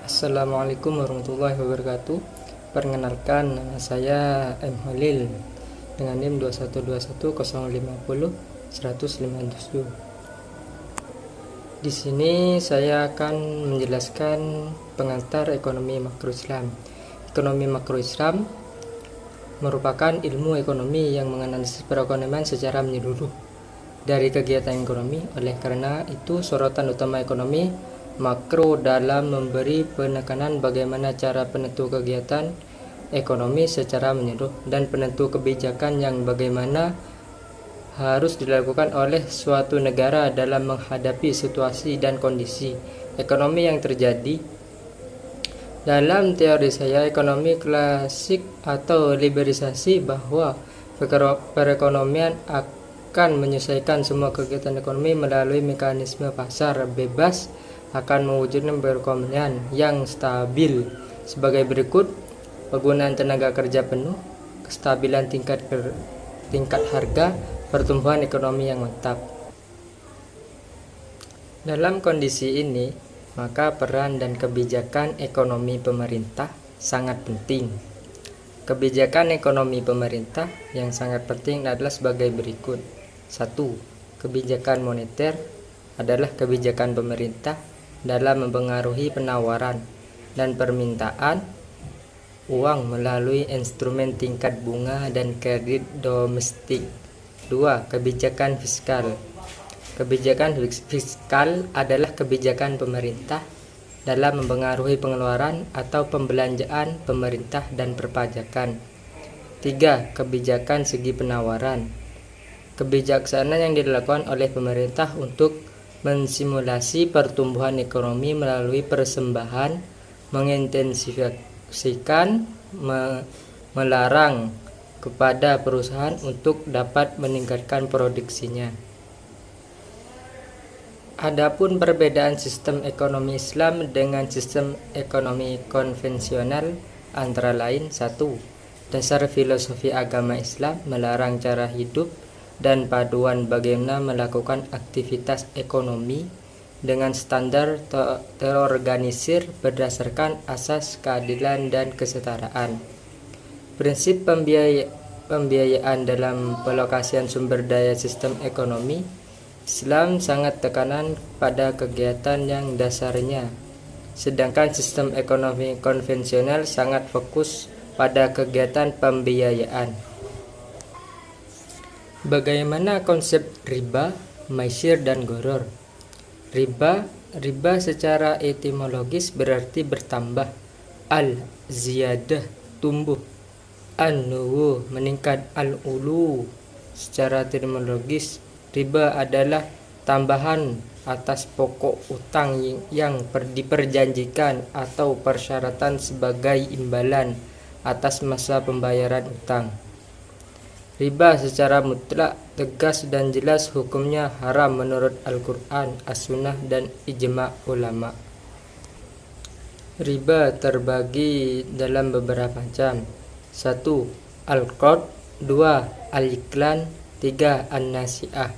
Assalamualaikum warahmatullahi wabarakatuh. Perkenalkan, nama saya M. Halil dengan NIM 2121050-157. Di sini saya akan menjelaskan pengantar ekonomi makro Islam. Ekonomi makro Islam merupakan ilmu ekonomi yang menganalisis perekonomian secara menyeluruh dari kegiatan ekonomi. Oleh karena itu, sorotan utama ekonomi makro dalam memberi penekanan bagaimana cara penentu kegiatan ekonomi secara menyeluruh dan penentu kebijakan yang bagaimana harus dilakukan oleh suatu negara dalam menghadapi situasi dan kondisi ekonomi yang terjadi. Dalam teori saya, ekonomi klasik atau liberalisasi bahwa perekonomian akan menyelesaikan semua kegiatan ekonomi melalui mekanisme pasar bebas akan mewujudkan perekonomian yang stabil sebagai berikut: penggunaan tenaga kerja penuh, kestabilan tingkat harga, pertumbuhan ekonomi yang mantap. Dalam kondisi ini, maka peran dan kebijakan ekonomi pemerintah sangat penting. Kebijakan ekonomi pemerintah yang sangat penting adalah sebagai berikut. 1. Kebijakan moneter adalah kebijakan pemerintah dalam mempengaruhi penawaran dan permintaan uang melalui instrumen tingkat bunga dan kredit domestik. 2. Kebijakan fiskal. Kebijakan fiskal adalah kebijakan pemerintah dalam mempengaruhi pengeluaran atau pembelanjaan pemerintah dan perpajakan. 3. Kebijakan segi penawaran. Kebijaksanaan yang dilakukan oleh pemerintah untuk mensimulasi pertumbuhan ekonomi melalui persembahan, mengintensifikasikan, melarang kepada perusahaan untuk dapat meningkatkan produksinya. Adapun perbedaan sistem ekonomi Islam dengan sistem ekonomi konvensional antara lain: 1. Dasar filosofi agama Islam melarang cara hidup dan paduan bagaimana melakukan aktivitas ekonomi dengan standar terorganisir berdasarkan asas keadilan dan kesetaraan. Prinsip pembiayaan dalam pelokasian sumber daya sistem ekonomi Islam sangat tekanan pada kegiatan yang dasarnya, sedangkan sistem ekonomi konvensional sangat fokus pada kegiatan pembiayaan. Bagaimana konsep riba, maisir, dan goror? Riba secara etimologis berarti bertambah. Al-ziyadah, tumbuh. An-nuwu, meningkat. Al-ulu, secara etimologis, riba adalah tambahan atas pokok utang yang diperjanjikan atau persyaratan sebagai imbalan atas masa pembayaran utang. Riba secara mutlak, tegas dan jelas hukumnya haram menurut Al-Quran, As-Sunnah, dan ijma' ulama. Riba terbagi dalam beberapa macam. 1. Al-qard. 2. Al-iklan. 3. An-nasi'ah.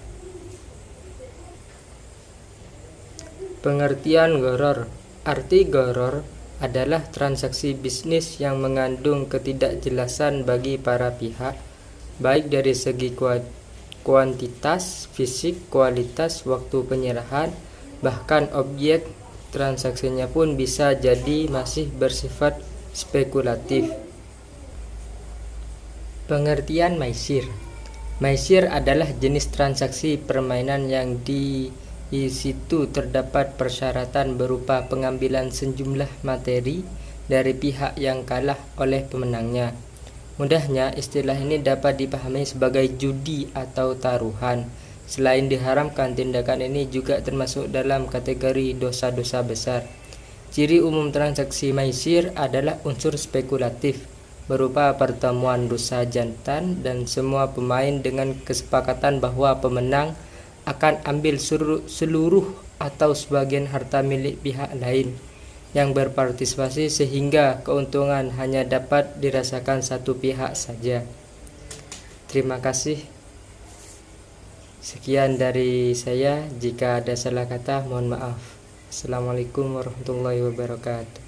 Pengertian goror. Arti goror adalah transaksi bisnis yang mengandung ketidakjelasan bagi para pihak, baik dari segi kuantitas, fisik, kualitas, waktu penyerahan, bahkan objek transaksinya pun bisa jadi masih bersifat spekulatif. Pengertian maisir. Maisir adalah jenis transaksi permainan yang di situ terdapat persyaratan berupa pengambilan sejumlah materi dari pihak yang kalah oleh pemenangnya. Mudahnya, istilah ini dapat dipahami sebagai judi atau taruhan. Selain diharamkan, tindakan ini juga termasuk dalam kategori dosa-dosa besar. Ciri umum transaksi maisir adalah unsur spekulatif, berupa pertemuan dosa jantan dan semua pemain dengan kesepakatan bahwa pemenang akan ambil seluruh atau sebagian harta milik pihak lain yang berpartisipasi, sehingga keuntungan hanya dapat dirasakan satu pihak saja. Terima kasih. Sekian dari saya. Jika ada salah kata, mohon maaf. Assalamualaikum warahmatullahi wabarakatuh.